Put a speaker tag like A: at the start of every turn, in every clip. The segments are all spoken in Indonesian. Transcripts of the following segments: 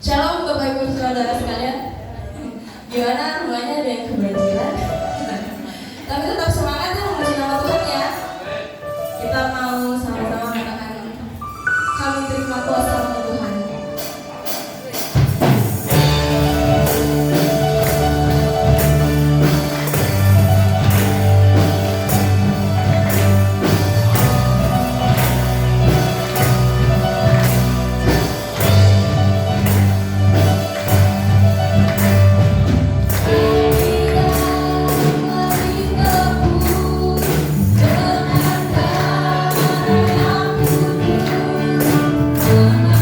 A: Shalom Bapak Ibu Saudara sekalian. Gimana rumahnya ada yang kebanjiran? Tapi tetap semangat ya memuji nama Tuhan ya. Kita mau sama-sama katakan kami terima kuasa nama Tuhan.
B: Dengan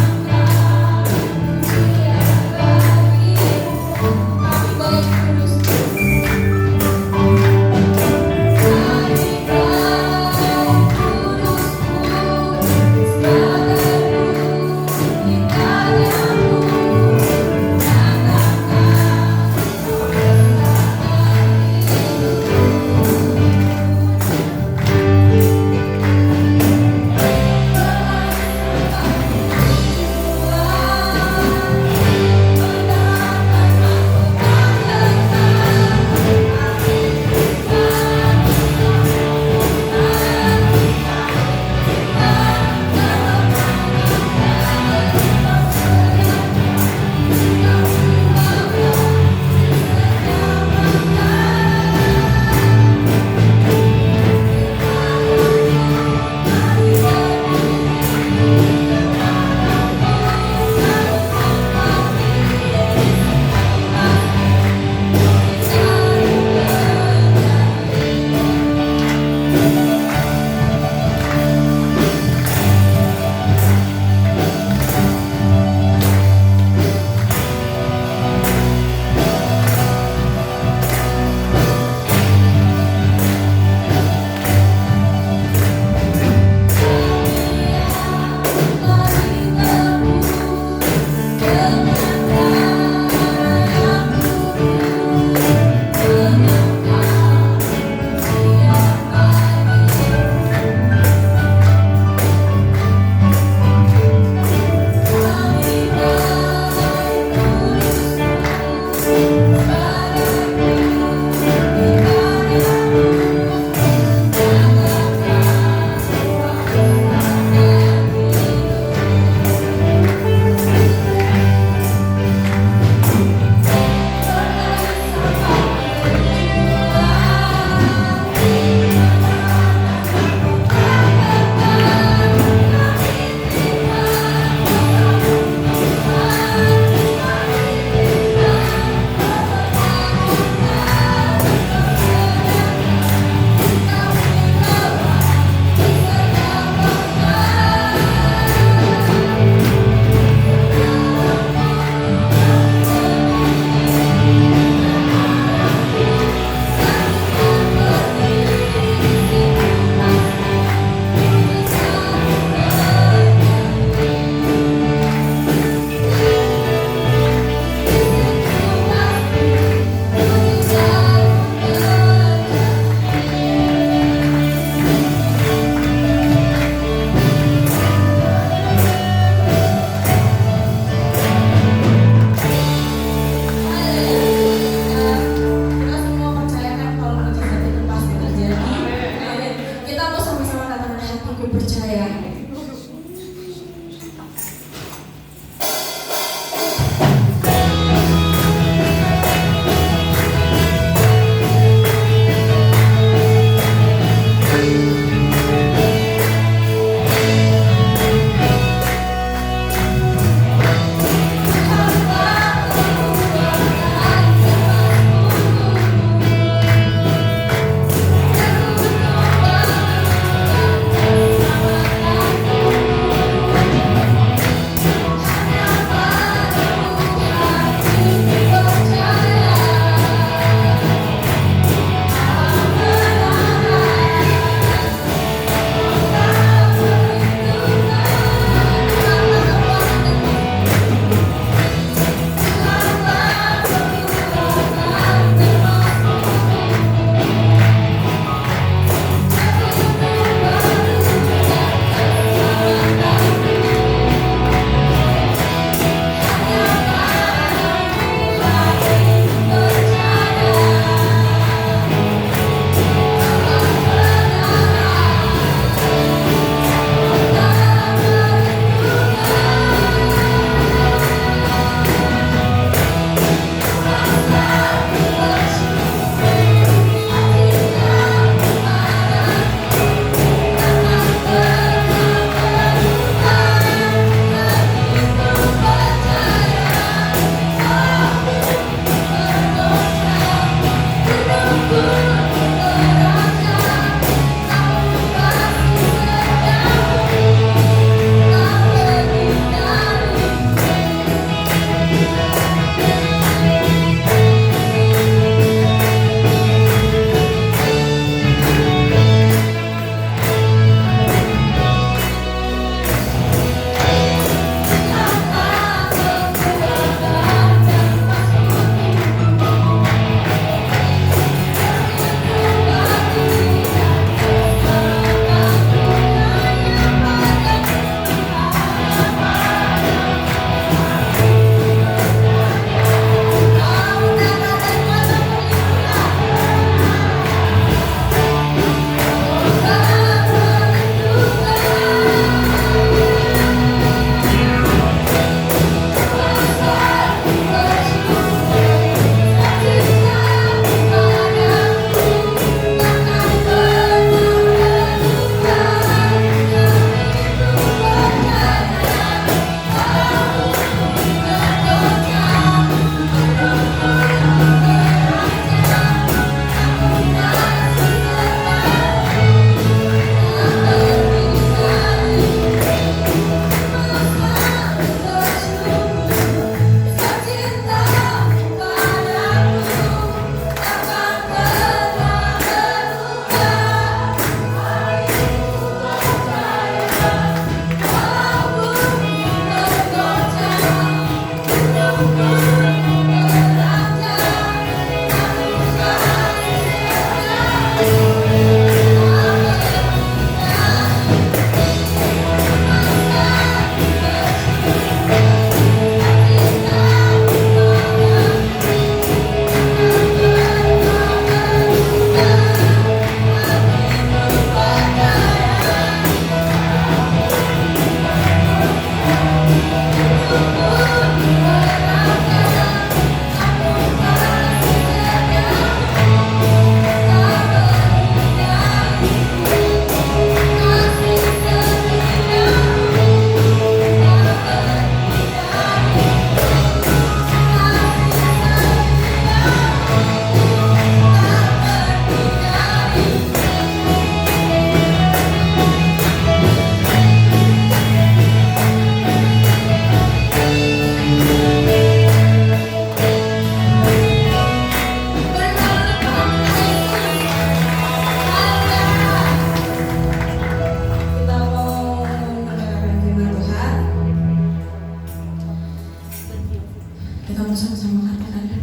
A: Kita mau sama-sama katakan,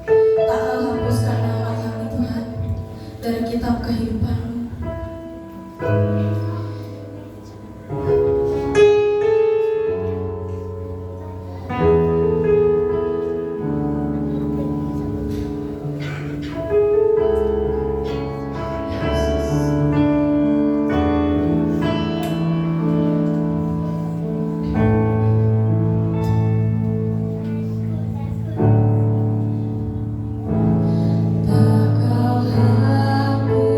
A: tak kau hapuskan nama kami Tuhan dari kitab kehidupan-Mu. Tak kau hapuskan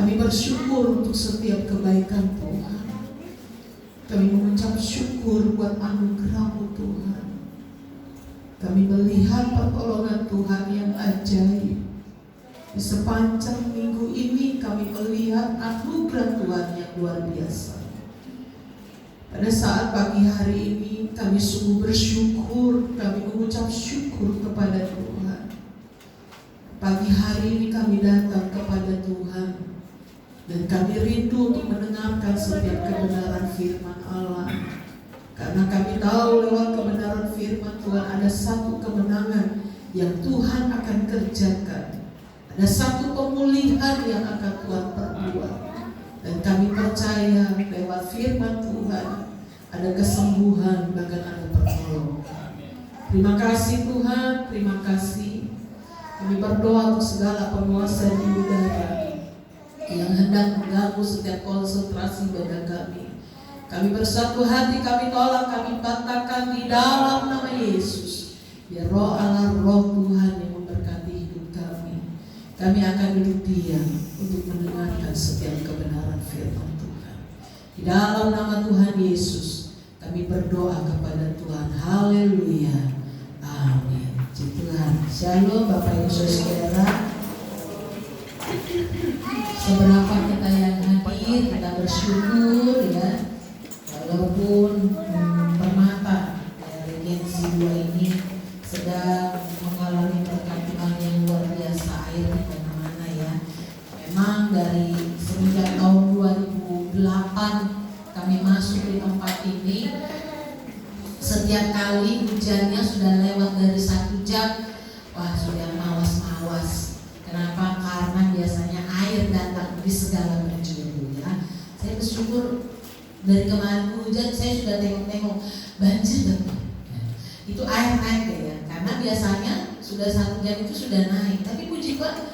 B: Kami bersyukur untuk setiap kebaikan Tuhan. Kami mengucap syukur buat anugerah-Mu Tuhan. Kami melihat pertolongan Tuhan yang ajaib. Di sepanjang minggu ini kami melihat anugerah Tuhan yang luar biasa. Pada saat pagi hari ini kami sungguh bersyukur, kami mengucap syukur kepada Tuhan. Pagi hari ini kami datang kepada Tuhan dan kami rindu untuk mendengarkan setiap kebenaran firman Allah. Karena kami tahu lewat kebenaran firman Tuhan ada satu kemenangan yang Tuhan akan kerjakan. Ada satu pemulihan yang akan Tuhan perbuat. Dan kami percaya lewat firman Tuhan ada kesembuhan, bahkan ada pertolongan. Terima kasih Tuhan, terima kasih. Kami berdoa untuk segala penguasa di udara yang hendak mengganggu setiap konsentrasi ibadah kami. Kami bersatu hati, kami tolak, kami patahkan di dalam nama Yesus. Biar roh Allah, roh Tuhan yang memberkati hidup kami. Kami akan duduk diam untuk mendengarkan setiap kebenaran firman Tuhan. Di dalam nama Tuhan Yesus, kami berdoa kepada Tuhan. Haleluya. Amin. Puji Tuhan. Shalom Bapak Ibu Saudara. Seberapa kita yang hadir, kita bersyukur ya. Walaupun Permata Regensi 2 ini sedang mengalami perkembangan yang luar biasa, air di mana-mana ya. Memang dari semenjak tahun 2008 kami masuk di tempat ini, setiap kali hujannya sudah lewat dari 1 jam, wah sudah mawas-mawas. Kenapa? Karena biasanya air datang di segala penjuru ya. Saya bersyukur dari kemarin hujan saya sudah tengok-tengok banjir betul. Itu air naik ya, karena biasanya sudah 1 jam itu sudah naik. Tapi puji Tuhan,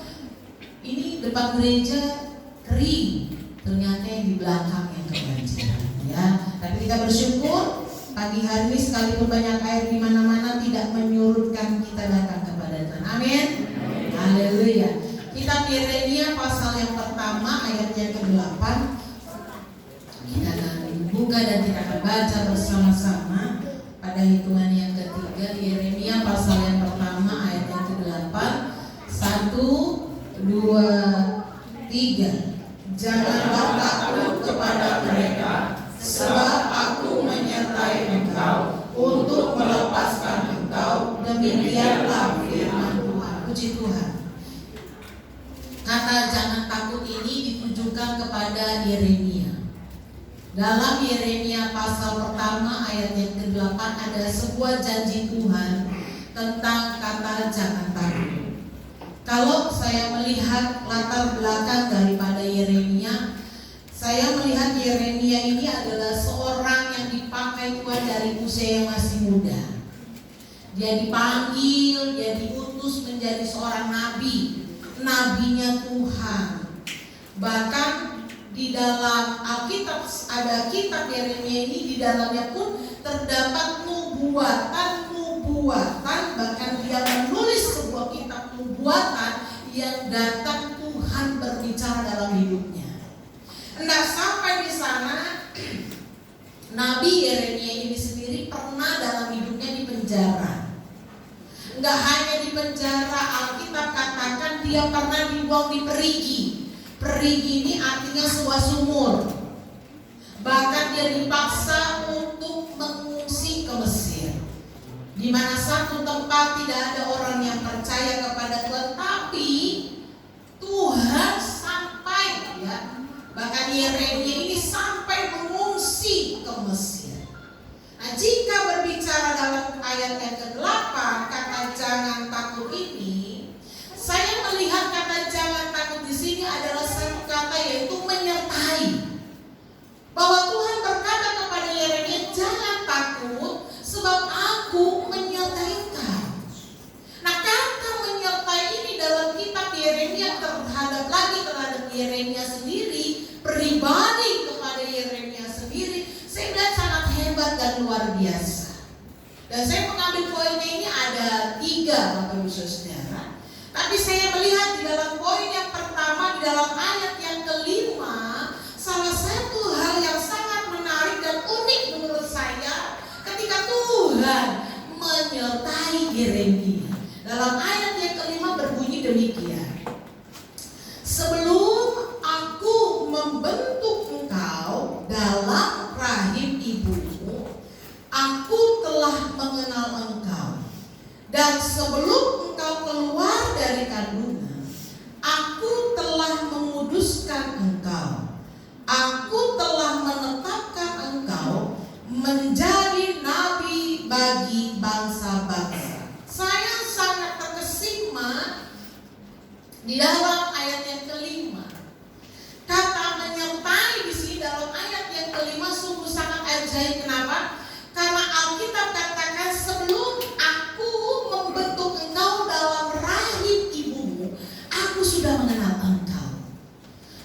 B: ini depan gereja kering, ternyata yang di belakang yang kebanjiran ya. Tapi kita bersyukur pagi hari ini sekalipun banyak air di mana-mana tidak menyurutkan kita datang kepada Tuhan. Amin. Haleluya. Kita Yeremia pasal yang pertama ayat yang ke-8. Kita akan buka dan kita akan baca bersama-sama pada hitungan yang ketiga. Yeremia pasal yang pertama ayat yang ke-8. 1, 2, 3. Janganlah takut kepada mereka, sebab aku menyertai engkau untuk melepaskan engkau. Demikianlah firman Tuhan. Puji Tuhan. Kata jangan takut ini ditujukan kepada Yeremia. Dalam Yeremia pasal pertama ayat yang ke-8 ada sebuah janji Tuhan tentang kata jangan takut. Kalau saya melihat latar belakang daripada Yeremia, saya melihat Yeremia ini adalah seorang yang dipakai Tuhan dari usia yang masih muda. Dia dipanggil, dia diutus menjadi seorang nabi, nabinya Tuhan. Bahkan di dalam Alkitab ada kitab Yeremia ini, di dalamnya pun terdapat nubuatan, bahkan dia menulis sebuah kitab nubuatan yang datang Tuhan berbicara dalam hidupnya. Nah, sampai di sana Nabi Yeremia ini sendiri pernah dalam hidupnya di penjara. Enggak hanya di penjara, Alkitab katakan dia pernah dibuang di perigi. Perigi ini artinya sebuah sumur. Bahkan dia dipaksa untuk mengungsi ke Mesir, di mana satu tempat tidak ada orang yang percaya kepada Tuhan, tapi Tuhan sampai ya. Bahkan Yeremia ini sampai mengungsi ke Mesir. Nah, jika berbicara dalam ayat yang ke-8 kata jangan takut ini, saya melihat kata jangan takut di sini adalah satu kata, yaitu menyertai. Bahwa Tuhan berkata kepada Yeremia, jangan takut sebab aku menyertai engkau. Nah, kata menyertai ini dalam kitab Yeremia terhadap Yeremia sendiri, pribadi kepada Yeremia sendiri, saya melihat sangat hebat dan luar biasa. Dan saya mengambil poinnya ini ada 3 Bapak Ibu Saudara. Tapi saya melihat di dalam poin yang pertama, di dalam ayat yang ke-5 Yeremia. Dalam ayat yang kelima berbunyi demikian. Sebelum aku membentuk engkau dalam rahim ibumu, aku telah mengenal engkau. Dan sebelum engkau keluar dari kandungan, aku telah menguduskan engkau. Aku telah menetapkan engkau menjadi nabi bagi bangsa-bangsa. Saya sangat terkesima di dalam ayat yang kelima. Kata menyertai di sini dalam ayat yang kelima sungguh sangat ajaib. Kenapa? Karena Alkitab katakan sebelum aku membentuk engkau dalam rahim ibumu, aku sudah mengenal engkau.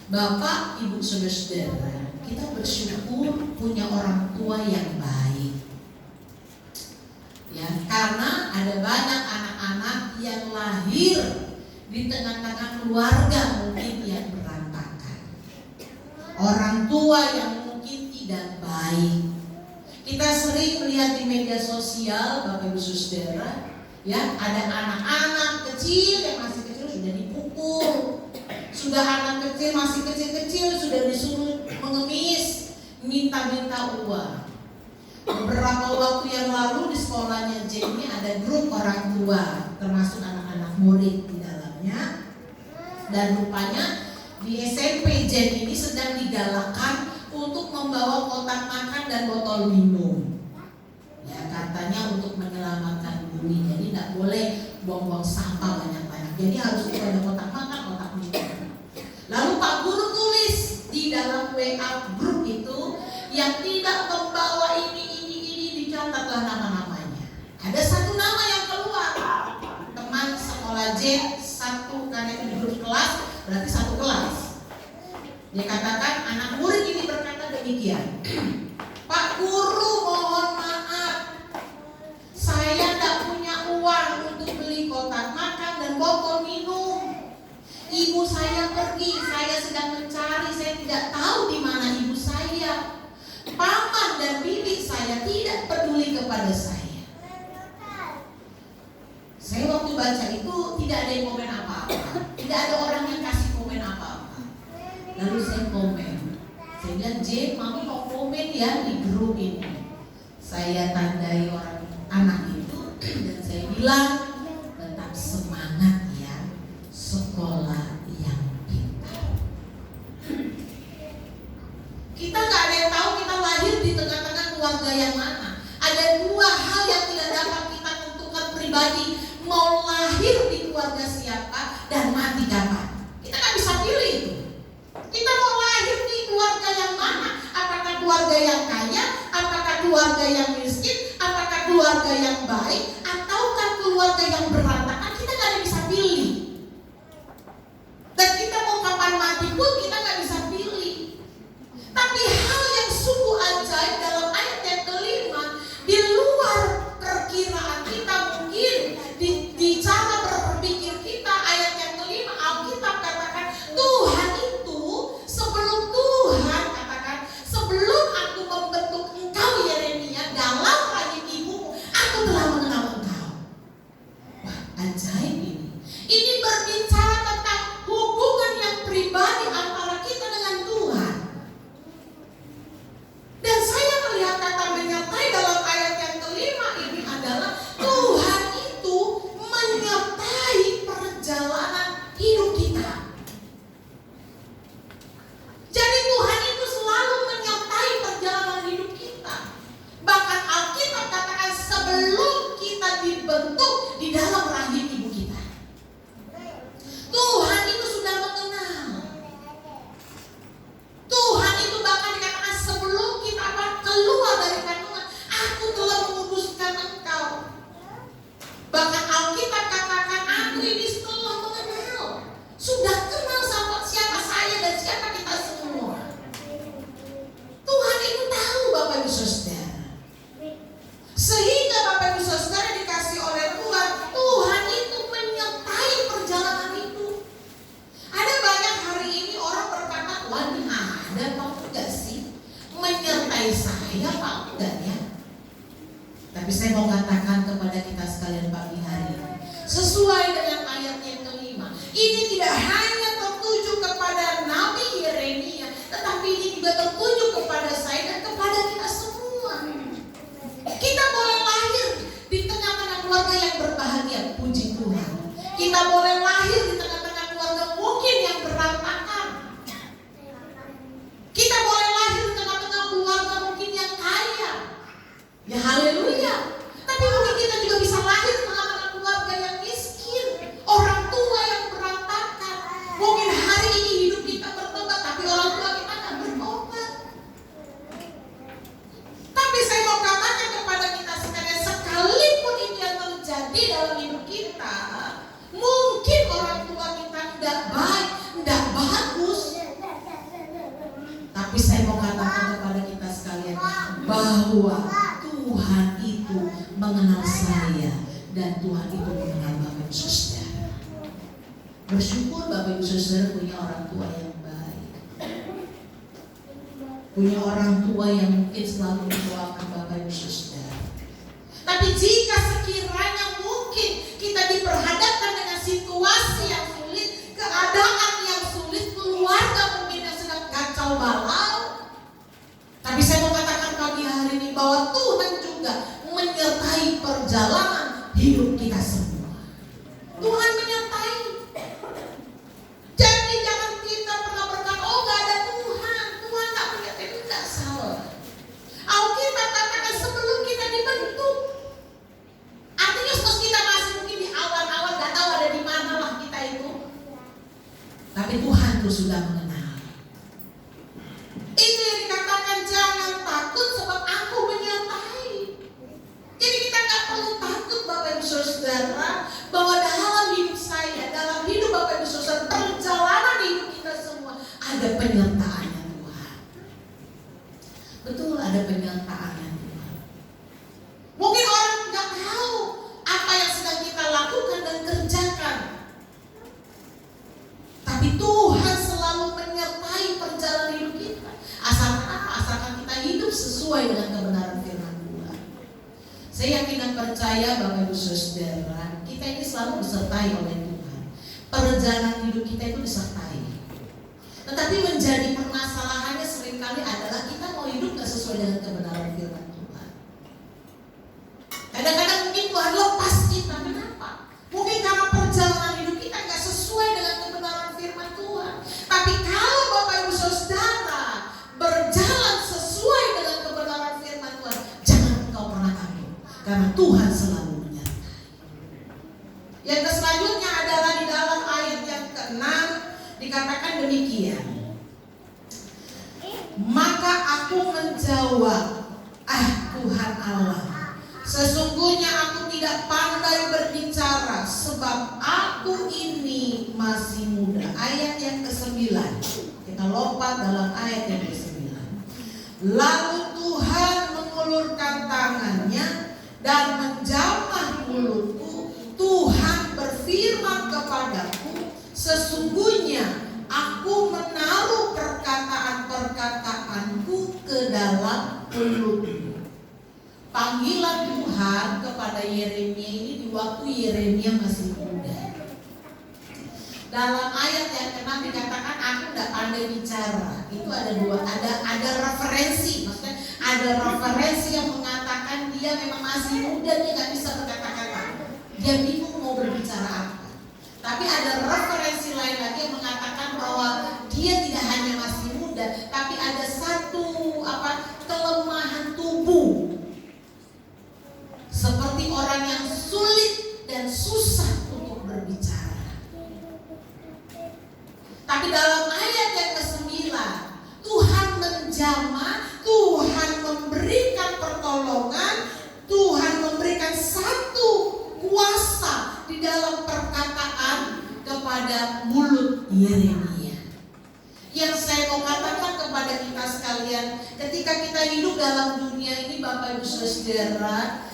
B: Bapak, Ibu, Saudara-saudara, kita bersyukur punya orang tua yang baik. Ya, karena ada banyak anak-anak yang lahir di tengah-tengah keluarga mungkin yang berantakan. Orang tua yang mungkin tidak baik. Kita sering melihat di media sosial, Bapak Ibu Saudara, ya, ada anak-anak kecil yang masih kecil sudah dipukul. Sudah anak kecil masih kecil-kecil sudah disuruh mengemis, minta-minta uang. Beberapa waktu yang lalu di sekolahnya Jen ini ada grup orang tua, termasuk anak-anak murid di dalamnya. Dan rupanya di SMP Jen ini sedang digalakkan untuk membawa kotak makan dan botol minum. Ya, katanya untuk menyelamatkan bumi. Jadi tidak boleh buang-buang sampah banyak-banyak. Jadi harus ada kotak makan, kotak minum. Lalu Pak Guru tulis di dalam WA grup itu, yang tidak membawa ini dicatatlah nama-namanya. Ada satu nama yang keluar, teman sekolah J satu, karena itu di grup kelas, berarti satu kelas. Dia katakan anak murid ini berkata demikian, Pak Guru mohon maaf, saya tidak punya uang untuk beli kotak makan dan botol minum. Ibu saya pergi, saya sedang mencari, saya tidak tahu di mana ibu saya. Paman dan bibi saya tidak peduli kepada saya. Saya waktu baca itu tidak ada yang komen apa-apa, tidak ada orang yang kasih komen apa-apa. Lalu saya komen, saya bilang, Jen, mami mau komen ya di grup ini. Saya tandai orang anak itu dan saya bilang, tetap semangat ya, sekolah yang pintar. Kita nggak ada yang tahu kita lahir di tengah-tengah keluarga yang mana. Ada dua hal yang tidak dapat kita tentukan pribadi, mau lahir di keluarga siapa dan mati kapan. Kita nggak bisa pilih itu. Kita mau lahir di keluarga yang mana? Apakah keluarga yang kaya? Apakah keluarga yang miskin? Apakah keluarga yang baik? Ataukah keluarga yang berantakan? Kita nggak ada bisa pilih. Dan kita mau kapan mati pun kita nggak bisa pilih. Tapi hal yang sungguh ajaib dalam ayat yang kelima, di luar perkiraan kita mungkin, di cara berpikir kita, ayat yang kelima Alkitab katakan Tuhan itu sebelum Tuhan katakan sebelum aku membentuk engkau Yeremia dalam rahim ibumu, aku telah mengenal engkau. Wah, ajaib ini. Ini berbicara tentang hubungan yang pribadi antara kita dengan Tuhan. Dan saya melihat kata menyertai dalam ayat yang kelima ini adalah Tuhan itu menyertai perjalanan hidup kita. Jadi Tuhan itu selalu menyertai perjalanan hidup kita. Bahkan Alkitab katakan sebelum kita dibentuk di dalam rahim ibu kita, Tuhan itu sudah mengenal. Tuhan itu bahkan dikatakan sebelum kita keluar dari kandungan, aku telah menguduskan engkau. Bahkan Alkitab katakan aku ini telah mengenal, sudah kenal sama siapa saya dan siapa kita semua. Tuhan itu tahu Bapak Ibu Saudara. Sehingga Bapak Ibu Saudara dikasih oleh Tuhan, Tuhan itu menyertai perjalanan itu. Ada banyak hari ini orang berkata, wah ini ada Pak enggak sih menyertai saya Pak enggak ya? Tapi saya mau katakan kepada kita sekalian pagi hari bahwa Tuhan itu mengenal saya dan Tuhan itu mengenal Bapak Ibu Saudara. Bersyukur Bapak Ibu Saudara punya orang tua yang baik, punya orang tua yang mungkin selalu mendoakan Bapak Ibu Saudara. Tapi jika sekiranya mungkin kita diperhadapkan dengan situasi yang sulit, keadaan yang sulit, keluarga mungkin yang sedang kacau balau, tapi saya mau katakan pagi hari ini bahwa Tuhan juga menyertai perjalanan hidup kita semua. Tuhan menyertai. Jadi jangan kita pernah berkata, oh gak ada Tuhan, Tuhan gak punya itu, gak salah. Alkitab katakan sebelum kita dibentuk, artinya pas kita masih mungkin di awal-awal gak tahu ada di mana lah kita itu, tapi Tuhan tuh sudah mengenal. Itu yang dikatakan jangan takut sebab aku menyertai. Jadi kita gak perlu takut Bapak Ibu Saudara, bahwa dalam hidup saya, dalam hidup Bapak Ibu Saudara, perjalanan hidup kita semua ada penyertaannya Tuhan. Betul, ada penyertaannya Tuhan. Mungkin orang gak tahu apa yang sedang kita lakukan dan kerjakan, tapi Tuhan selalu menyertai perjalanan hidup kita. Asalkan apa? Asalkan kita hidup sesuai dengan kebenaran firman Tuhan. Saya yakin dan percaya Bapak Ibu Saudara, kita ini selalu disertai oleh Tuhan. Perjalanan hidup kita itu disertai. Tetapi menjadi permasalahannya seringkali adalah kita mau hidup gak sesuai dengan kebenaran firman Tuhan. Kadang-kadang mungkin Tuhan lepas kita, kenapa? Mungkin karena perjalanan hidup kita gak sesuai dengan kebenaran firman Tuhan. Tapi kalau Bapak Ibu Saudara berjalan sesuai dengan kebenaran firman Tuhan, jangan engkau pernah takut, karena Tuhan selalu menyertai. Yang selanjutnya adalah di dalam ayat yang ke-6 dikatakan demikian. Maka aku menjawab, Tuhan Allah, sesungguhnya aku tidak pandai berbicara sebab aku ini masih muda. Ayat yang ke-9. Kita lompat dalam ayat yang ke-9. Lalu Tuhan mengulurkan tangannya dan menjamah mulutku. Tuhan berfirman kepadaku, sesungguhnya aku menaruh perkataan-perkataanku ke dalam mulutmu. Panggilan Tuhan kepada Yeremia ini di waktu Yeremia masih muda. Dalam ayat yang ke-6 dikatakan aku tidak pandai bicara. Itu ada referensi, maksudnya ada referensi yang mengatakan dia memang masih muda, dia nggak bisa berkata-kata, dia bingung mau berbicara apa. Tapi ada referensi lain lagi yang mengatakan bahwa dia tidak hanya masih muda, tapi ada satu kelemahan tubuh, seperti orang yang sulit dan susah untuk berbicara. Tapi dalam ayat yang ke-9, Tuhan menjamah, Tuhan memberikan pertolongan, Tuhan memberikan satu kuasa di dalam perkataan kepada mulut Yeremia. Yang saya mau katakan kepada kita sekalian, ketika kita hidup dalam dunia ini Bapak Ibu Saudara,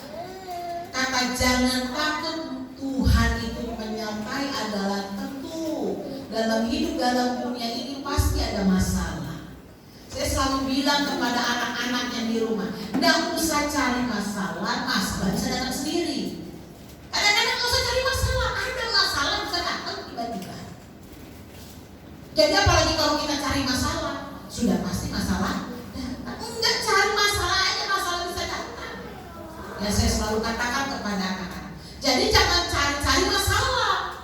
B: kata jangan takut, Tuhan itu menyertai adalah tentu. Dalam hidup dalam dunia ini pasti ada masalah. Saya selalu bilang kepada anak-anak yang di rumah, nggak usah cari masalah bisa datang sendiri. Kadang-kadang nggak usah cari masalah, ada masalah bisa datang tiba-tiba. Jadi apalagi kalau kita cari masalah, sudah pasti masalah. Enggak, cari masalah aja, masalah bisa datang. Ya saya selalu katakan kepada anak-anak, jadi jangan cari masalah,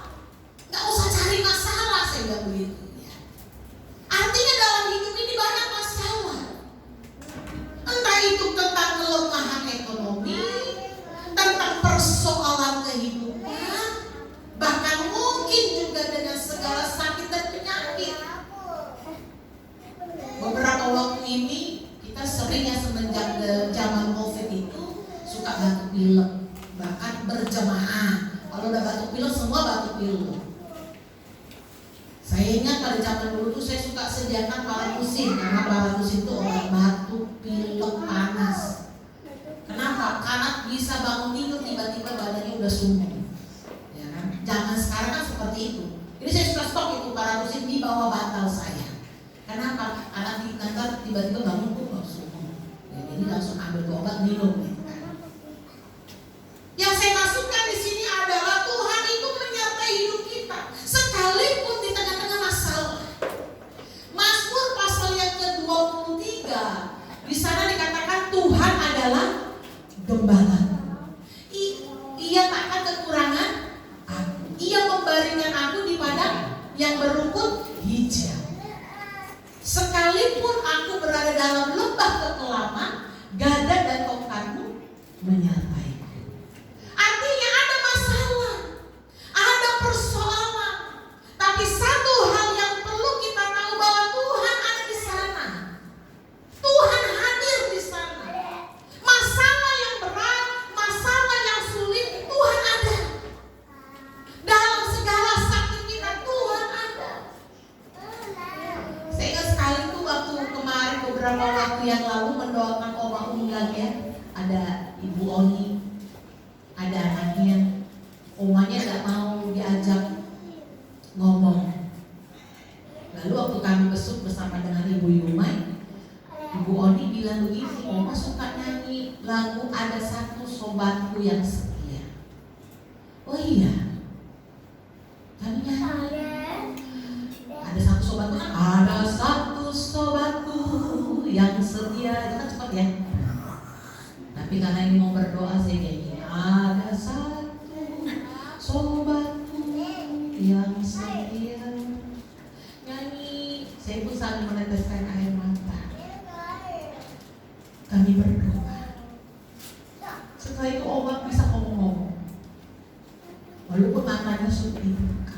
B: nggak usah cari masalah, saya bilang begitu ya. Artinya dalam hidup ini banyak masalah, entah itu tentang kelemahan ekonomi, tentang persoalan kehidupan, bahkan mungkin juga dengan segala sakit dan penyakit. Beberapa waktu ini kita seringnya semenjak zaman COVID itu suka batuk pilek, bahkan berjemaah. Kalau udah batuk pilek ambil tuh obat minum gitu kan. Yang saya maksudkan di sini adalah Tuhan itu menyertai hidup kita sekalipun di tengah-tengah masalah. Mazmur pasal yang ke-23 di sana dikatakan Tuhan adalah gembala. Ia tak akan kekurangan aku. Ia membaringkan aku di padang yang berumput hijau. Sekalipun aku berada dalam lembah kekelaman, gada dan tongkatmu menyertaiku. Artinya ada masalah, ada persoalan, tapi satu hal yang perlu kita tahu bahwa Tuhan ada di sana. Tuhan hadir di sana. Masalah yang berat, masalah yang sulit, Tuhan ada. Dalam segala sakit kita, Tuhan ada. Saya ingat sekali tuh waktu kemarin beberapa waktu yang lalu mendoakan Oma Unggang ya. Ada Ibu Oni, ada anaknya. Omanya gak mau diajak ngomong. Lalu waktu kami besuk bersama dengan Ibu Yumai, Ibu Oni bilang begini, Oma suka nyanyi lagu Ada Satu Sobatku Yang Setia. Oh iya, kami nyanyi. Ada satu sobatku, ada satu sobatku yang setia. Itu kan cepat ya. Tapi karena ini mau berdoa saya kayak gini. Ada satu sobatku yang setia. Nyanyi, saya pun sambil meneteskan air mata. Kami berdoa. Setelah itu obat bisa ngomong-ngomong. Walaupun matanya sudah dibuka.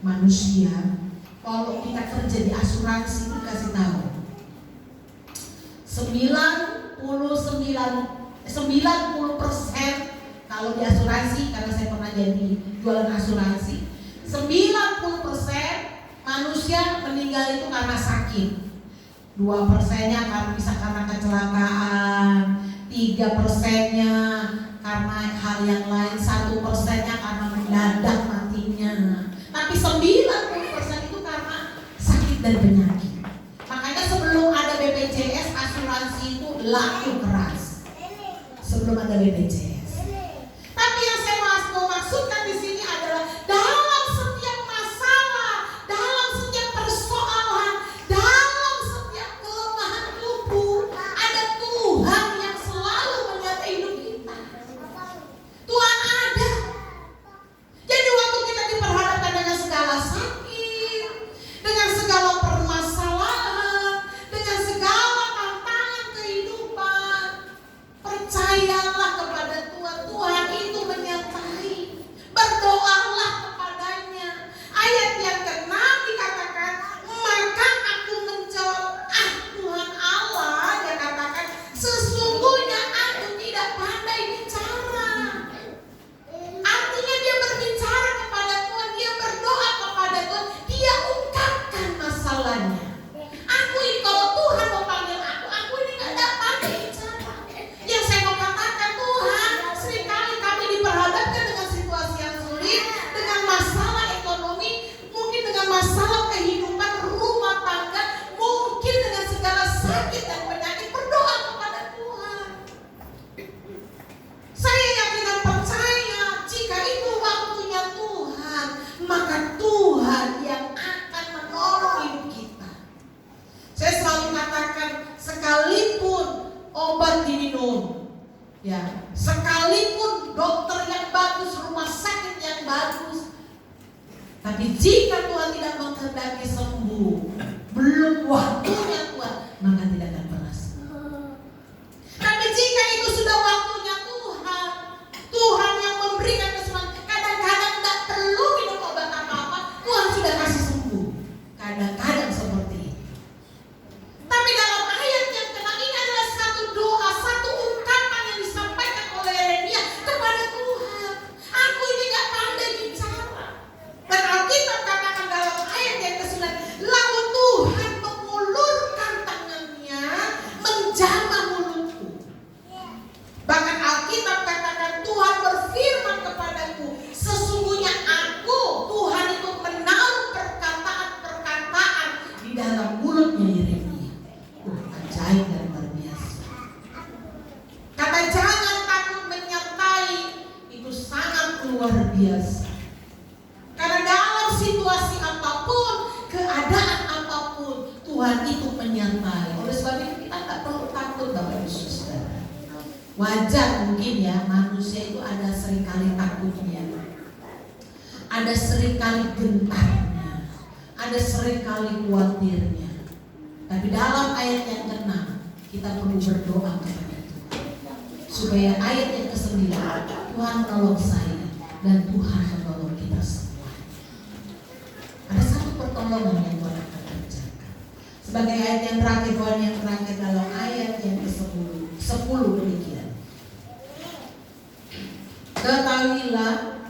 B: Manusia, kalau kita kerja di asuransi, dikasih tahu 90% kalau di asuransi, karena saya pernah jadi jualan asuransi, 90% manusia meninggal itu karena sakit, 2%-nya bisa karena kecelakaan, 3%-nya karena hal yang lain, 1%-nya karena mendadak matinya. Tapi 90% itu karena sakit dan penyakit. Makanya sebelum ada BPJS, asuransi itu laku keras. Sebelum ada BPJS. Tapi yang saya mau maksudkan di sini adalah dalam setiap masalah, dalam setiap persoalan, dalam setiap kelemahan tubuh, ada Tuhan yang selalu menyertai hidup kita. Tuhan ada. Jadi waktu kita diperhadapkan dengan segala sakit, dengan segala permasalahan, dengan segala tantangan kehidupan, percayalah kepada Tuhan. Tuhan itu menyertai. Berdoalah kepadanya. Ayat yang ke-6 dikatakan, maka aku menjawab, Tuhan Allah, dia katakan, sesungguhnya aku tidak pandai bicara. Artinya dia berbicara kepada Tuhan, dia berdoa kepada Tuhan, dia ungkapkan masalahnya. Kalau Tuhan mau panggil aku ini gak pandai bicara. Yang saya mau katakan, Tuhan, seringkali kami diperhadapkan dengan situasi yang sulit, dengan masalah ekonomi, mungkin dengan masalah kehidupan rumah tangga, mungkin dengan segala sakit dan penyakit. Berdoa kepada Tuhan. Saya yakin dan percaya jika itu waktunya Tuhan, maka Tuhan yang akan menolong hidup kita. Saya selalu katakan, sekalipun obat diminum, ya, sekalipun dokter yang bagus, rumah sakit yang bagus, tapi jika Tuhan tidak menghendaki sembuh, belum waktunya Tuhan, maka tidak akan pernah sembuh. Tapi jika itu sudah waktunya Tuhan, Tuhan yang memberikan kesembuhan. Kadang-kadang tidak perlu minum obat apa-apa, Tuhan sudah kasih sembuh. Kadang-kadang seperti itu. Tapi dalam ayat yang kena ini adalah satu doa, satu ungkapan yang disampaikan oleh Yeremia kepada Tuhan. Aku ini gak pandai bicara. Dan Alkitab katakan dalam ayat yang ke-9, lalu Tuhan mengulurkan situasi apapun, keadaan apapun, Tuhan itu menyertai. Oleh sebab itu kita tak perlu takut Bapak Ibu Saudara. Wajar mungkin ya, manusia itu ada seringkali takutnya, ada seringkali gentarnya, ada seringkali khawatirnya. Tapi dalam ayat yang ke-6 kita perlu berdoa kepada Tuhan, supaya ayat yang ke-9, Tuhan menolong saya dan Tuhan menolong kita semua. Ada satu pertolongan yang Tuhan akan kerjakan. Sebagai ayat yang terakhir, Tuhan yang terakhir dalam ayat yang ke-10 demikian. Ketahuilah,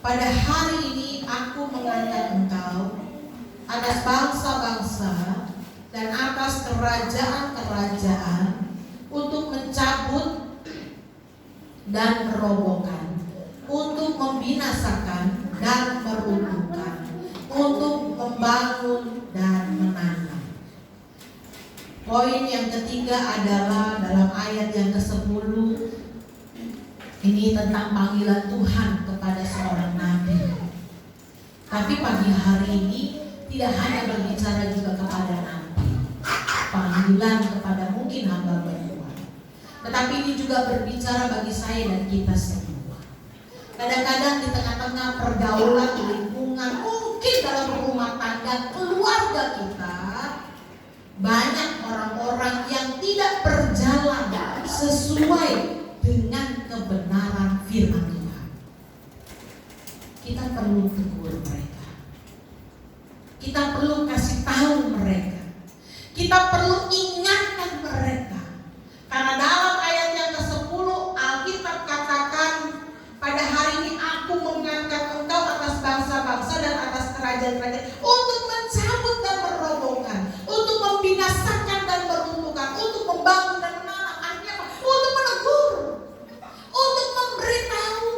B: pada hari ini aku mengangkat engkau atas bangsa-bangsa dan atas kerajaan-kerajaan untuk mencabut dan merobohkan, untuk membinasakan dan meruntuhkan, untuk membangun dan menanam. Poin yang ketiga adalah dalam ayat yang ke-10, ini tentang panggilan Tuhan kepada seorang nabi. Tapi pagi hari ini tidak hanya berbicara juga kepada nabi, panggilan kepada mungkin hamba Tuhan, tetapi ini juga berbicara bagi saya dan kita semua. Kadang-kadang di tengah-tengah pergaulan, lingkungan, mungkin dalam rumah tangga, keluarga kita, banyak orang-orang yang tidak berjalan sesuai dengan kebenaran firman Tuhan. Kita perlu tegur mereka. Kita perlu kasih tahu mereka. Kita perlu ingatkan mereka. Karena dalam ayat yang ke-10 Alkitab katakan, pada hari ini aku mengangkat engkau atas bangsa-bangsa dan atas kerajaan-kerajaan untuk mencabut dan merobohkan, untuk membinasakan dan meruntuhkan, untuk membangun dan menanam. Artinya apa? Untuk menegur, untuk memberitahu.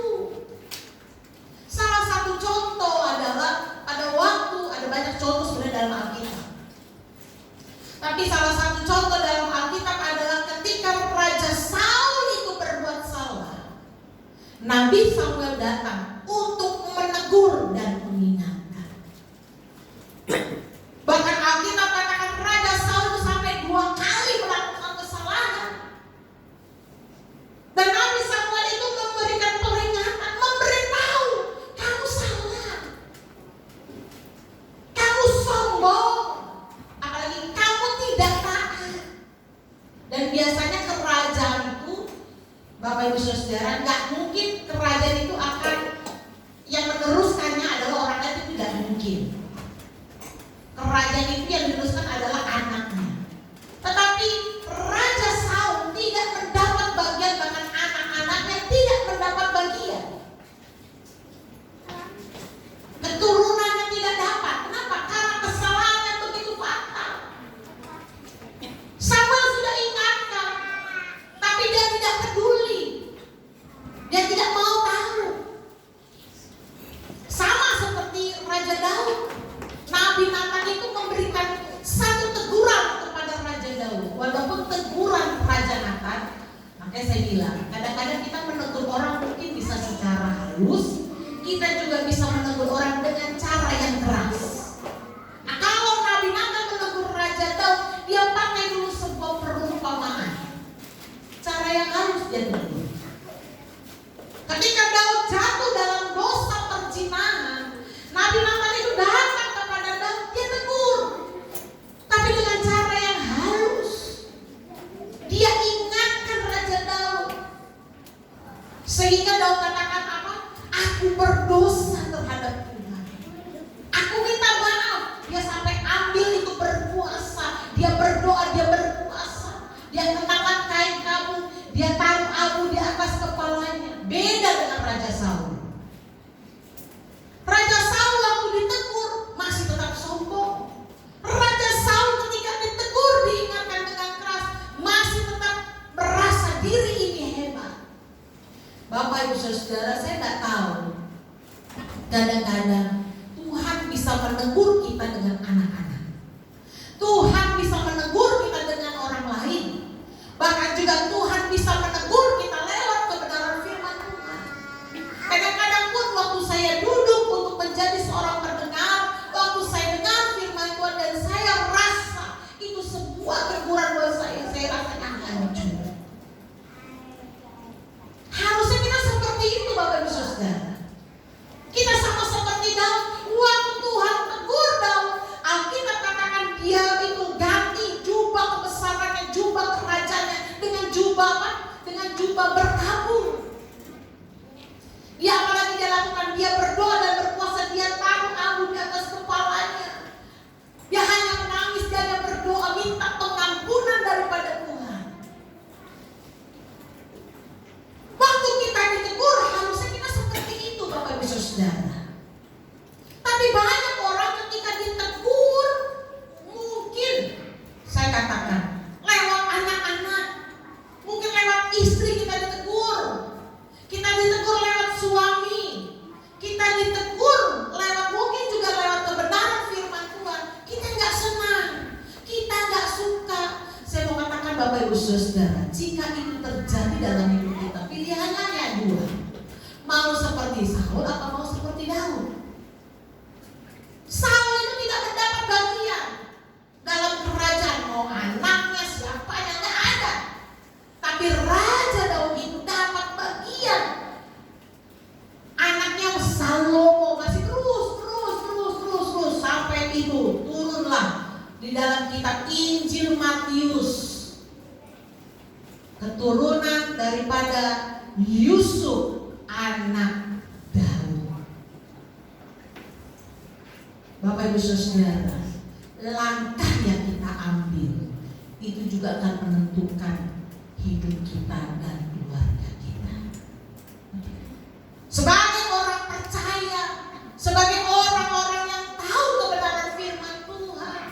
B: Salah satu contoh adalah pada waktu, ada banyak contoh sebenarnya dalam Alkitab, tapi salah satu contoh dalam Alkitab adalah ketika Raja Saul itu berbuat salah, Nabi Samuel datang untuk menegur dan mengingatkan. Bahkan Alkitab katakan Raja Saul itu sampai 2 kali melakukan kesalahan. Dan Nabi Samuel itu memberikan peringatan, memberitahu, kamu salah, kamu sombong, apalagi kamu tidak taat. Dan biasanya kerajaan itu, Bapak Ibu Saudara, nggak mungkin kerajaan itu akan, yang meneruskannya adalah orang lain, itu tidak mungkin. Kerajaan itu yang diteruskan adalah anaknya. Tetapi Raja Saul tidak mendapat bagian, bahkan anak-anaknya tidak mendapat bagian. Keturunannya tidak dapat. Kenapa? Karena kesalahannya begitu fatal. Samuel sudah ingatkan, tapi dia tidak peduli. Dia tidak mau tahu. Sama seperti Raja Daud. Nabi Nathan itu memberikan satu teguran kepada Raja Daud. Walaupun teguran Raja Nathan, makanya saya bilang, kadang-kadang kita menegur orang mungkin bisa secara halus, kita juga bisa menegur orang dengan cara yang keras. Nah, kalau Nabi Nathan menegur Raja Daud, dia pakai dulu sebuah perumpamaan, cara yang halus dia tegur. Ketika Daud jatuh dalam dosa perzinahan, Nabi Nathan itu datang kepada Daud, dia tegur, tapi dengan cara yang halus. Dia ingatkan Raja Daud, sehingga Daud katakan apa? Aku berdosa terhadap Tuhan. Aku minta maaf. Dia sampai ambil itu berpuasa, dia berdoa, dia berpuasa, dia kenakan kain kabung, dia taruh abu di atas kepalanya. Beda dengan Raja Saul. Raja Saul waktu ditegur masih tetap sombong. Raja Saul ketika ditegur, diingatkan dengan keras, masih tetap merasa diri ini hebat. Bapak Ibu Saudara, saya tidak tahu, kadang-kadang Tuhan bisa menegur kita dengan anak-anak, Tuhan bisa menegur kita dengan orang lain, bahkan juga Tuhan bisa menegur kita lewat kebenaran firman Tuhan. Kadang-kadang pun waktu saya duduk untuk menjadi seorang pendengar Saudara, jika itu terjadi dalam hidup kita, pilihannya hanya dua. Mau seperti Saul atau mau seperti Daud. Saul itu tidak mendapat bagian dalam kerajaan, mau anaknya siapa yang nggak ada. Tapi Raja Daud itu dapat bagian. Anaknya Salomo masih terus sampai itu turunlah di dalam kitab Injil Matius, keturunan daripada Yusuf anak Daud. Bapak Ibu Saudara, langkah yang kita ambil itu juga akan menentukan hidup kita dan keluarga kita. Sebagai orang percaya, sebagai orang-orang yang tahu kebenaran firman Tuhan,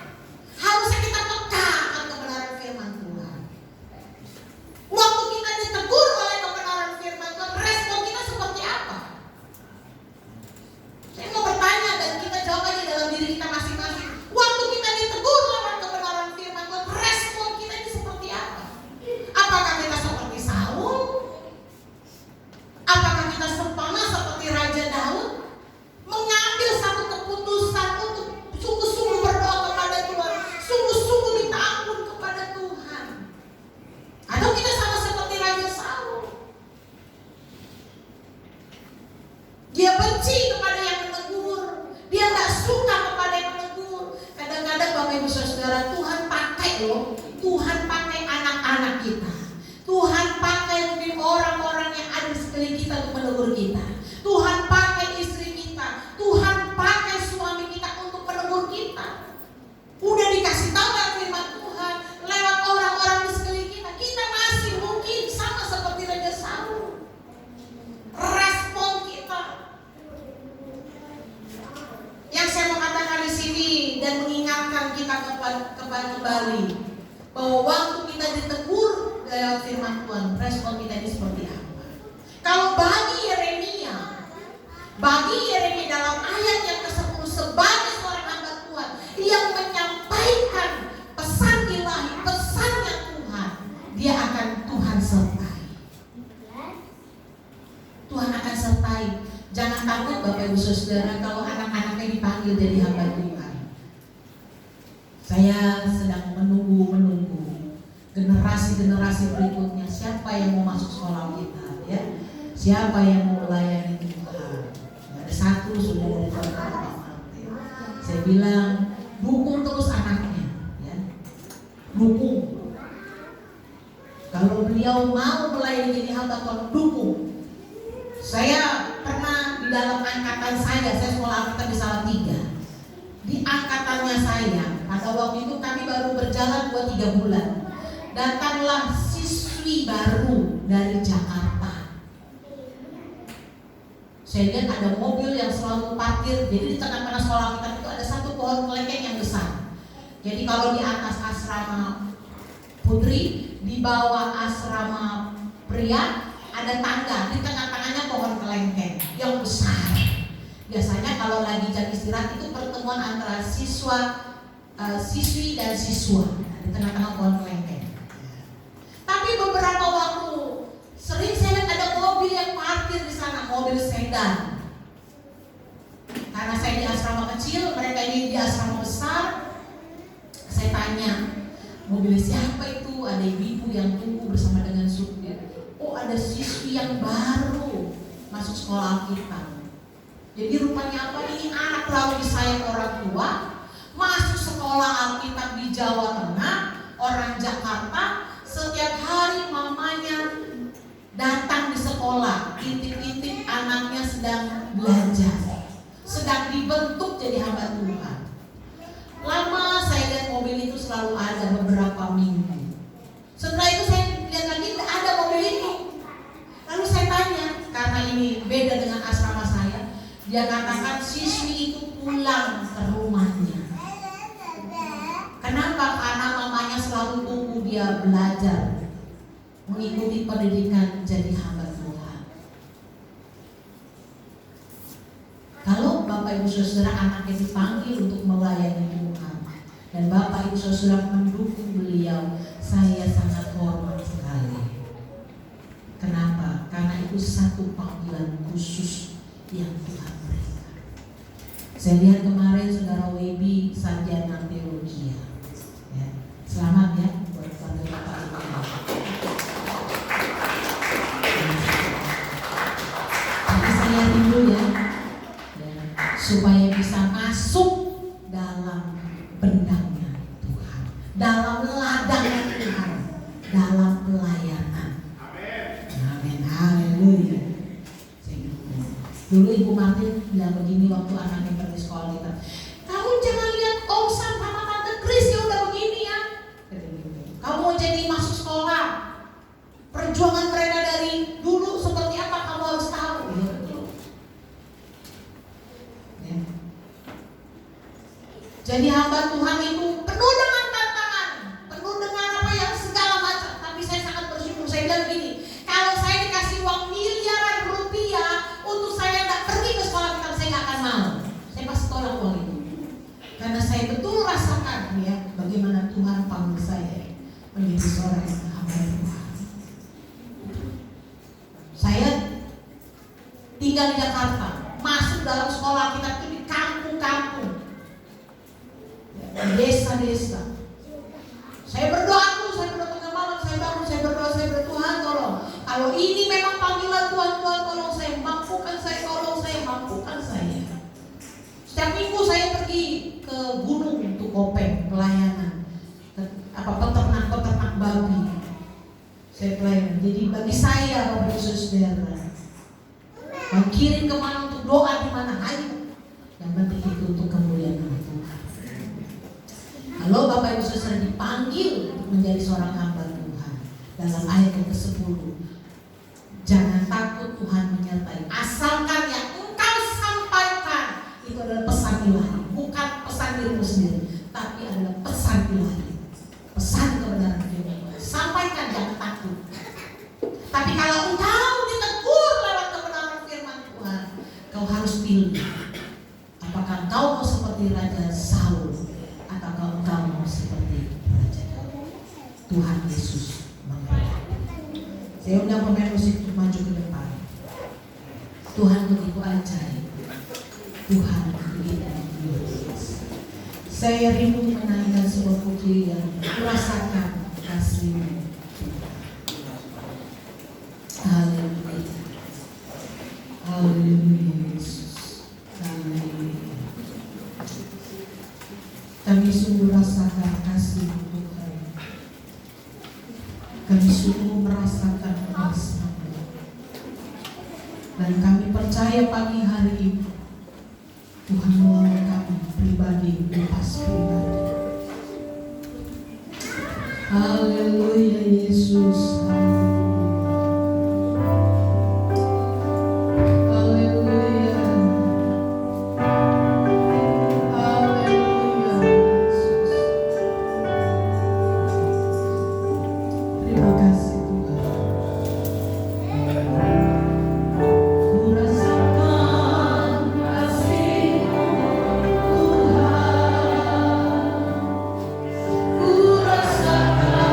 B: harusnya kita peka akan kebenaran firman Tuhan. Waktu kita ditegur oleh kebenaran firman Tuhan, respon kita seperti apa? Saya mau bertanya dan kita jawab aja dalam diri kita masing-masing. Waktu kita ditegur oleh kebenaran firman Tuhan, respon kita ini seperti apa? Apakah kita seperti Saul? Apakah kita sama seperti Raja Daud? Mengambil satu keputusan untuk sungguh-sungguh berdoa kepada Tuhan, sungguh-sungguh minta ampun kepada Tuhan. Atau kita sama seperti Raja Saul, dia benci kepada yang menegur, dia gak suka kepada yang menegur. Kadang-kadang Bapak Ibu Saudara, Tuhan pakai loh, Tuhan pakai anak-anak kita, Tuhan pakai mungkin orang-orang yang ada di sekeliling kita untuk menegur kita. Tuhan pakai istri kita, Tuhan pakai suami kita untuk menegur kita. Udah dikasih tahu lewat firman Tuhan, lewat orang-orang di sekeliling kita, kita masih mungkin sama seperti Raja Saul. Respon kita. Yang saya mau katakan di sini dan mengingatkan kita kembali bahwa waktu kita ditegur lewat firman Tuhan, respon kita ini seperti apa? Kalau bagi Yeremia dalam ayat yang ke-10 sebagai seorang hamba Tuhan yang menyampaikan pesan ilahi, pesannya Tuhan, dia akan Tuhan sertai. Tuhan akan sertai. Jangan takut Bapak Ibu Saudara kalau anak-anaknya dipanggil jadi hamba Tuhan. Saya sedang menunggu generasi-generasi berikutnya, siapa yang mau masuk sekolah kita, ya? Siapa yang mau melayani Tuhan? Ada satu sudah dari teman-teman. Saya bilang dukung terus anaknya, ya. Dukung. Kalau beliau mau melayani jadi hamba Tuhan, dukung. Saya pernah di dalam angkatan saya sekolah angkatan di Salatiga. Di angkatannya saya, pada waktu itu kami baru berjalan 2-3 bulan. Datanglah siswi baru dari Jakarta. Saya lihat ada mobil yang selalu parkir. Jadi di tengah-tengah sekolah kita itu ada satu pohon kelengkeng yang besar. Jadi kalau di atas asrama putri, di bawah asrama pria ada tangga. Di tengah-tengahnya pohon kelengkeng yang besar. Biasanya kalau lagi jam istirahat itu pertemuan antara siswi dan siswa. Di tengah-tengah pohon kelengkeng. Tapi beberapa waktu sering saya lihat ada mobil yang parkir di sana, mobil sedan. Karena saya di asrama kecil, mereka ini di asrama besar. Saya tanya, mobil siapa itu? Ada ibu-ibu yang tunggu bersama dengan supir. Oh, ada siswi yang baru masuk sekolah kita. Jadi rupanya apa, ini anak lalu disayang orang tua, masuk sekolah Alkitab di Jawa Tengah, orang Jakarta. Setiap hari mamanya datang di sekolah, intip-intip anaknya sedang belajar, sedang dibentuk jadi hamba Tuhan. Lama saya lihat mobil itu selalu ada beberapa minggu. Setelah itu saya lihat lagi tidak ada mobil itu. Lalu saya tanya, karena ini beda dengan asrama saya, dia katakan siswi itu pulang ke rumahnya. Kenapa? Karena mamanya selalu tunggu dia belajar, mengikuti pendidikan jadi hamba Tuhan. Kalau Bapak Ibu Saudara anaknya dipanggil untuk melayani Tuhan dan Bapak Ibu Saudara mendukung beliau, saya saya sangat hormat sekali. Kenapa? Karena itu satu panggilan khusus yang Tuhan berikan. Saya lihat kemarin saudara Webi sarjana teologi ya. Selamat ya buat Bapak Ibu. Tapi saya rindu ya, supaya bisa masuk dalam bendangnya Tuhan, dalam ladangnya Tuhan, dalam pelayanan. Amin, haleluya. Dulu Ibu Martin bilang begini waktu anaknya pergi sekolah kita, kamu jangan lihat Om Sam sama Tante Kris ya udah begini ya. Kamu mau jadi masuk sekolah, perjuangan mereka dari dulu seperti apa kamu harus tahu. Ya, betul. Ya. Jadi hamba Tuhan itu penuh dengan tantangan, penuh dengan apa yang segala macam. Tapi saya sangat bersyukur. Saya bilang begini, kalau saya dikasih uang miliaran rupiah untuk saya tidak pergi ke sekolah kita, saya nggak akan mau. Saya pasti tolak uang itu. Karena saya betul rasakan ya bagaimana Tuhan panggil saya menjadi seorang hamba Tuhan. Saya tinggal di Jakarta, masuk dalam sekolah kita itu di kampung-kampung, di desa-desa. Saya berdoa tengah malam, saya bangun, saya berdoa, Tuhan tolong. Kalau ini memang panggilan Tuhan, tolong saya, mampukan saya, tolong saya, mampukan saya. Setiap minggu saya pergi ke gunung untuk kopeng, pelayanan, peternak babi. Saya pelayanan. Jadi bagi saya, Bapak Ibu Saudara, mau kirim kemana untuk doa di mana ayo. Yang penting itu untuk kemuliaan nama Tuhan. Kalau Bapak Ibu Saudara dipanggil untuk menjadi seorang hamba Tuhan, dalam ayat yang ke-10, jangan takut, Tuhan menyertai. Asalkan yang engkau sampaikan itu adalah pesan ilahi, bukan pesan dirimu sendiri, tapi adalah pesan ilahi, pesan kebenaran firman Tuhan. Sampaikan, jangan takut. Tapi kalau engkau ditegur lewat kebenaran firman Tuhan, kau harus pilih. Apakah engkau mau seperti Raja Saul, atau engkau mau seperti Raja Daud? Tuhan Yesus memberkati. Saya undang pemain musik untuk maju ke depan. Tuhan begitu ajaib. Tuhan begitu luas. Saya rindu menyanyikan sebuah pujian, merasakan kasih-Mu. Haleluya. Haleluya Yesus. Haleluya. Kami sungguh rasakan kasih-Mu Tuhan. Kami sungguh merasakan kasih-Mu. Dan kami percaya pagi hari ini Tuhan menolong kami pribadi, lepas pribadi. Haleluya Yesus.
C: Ku rasakan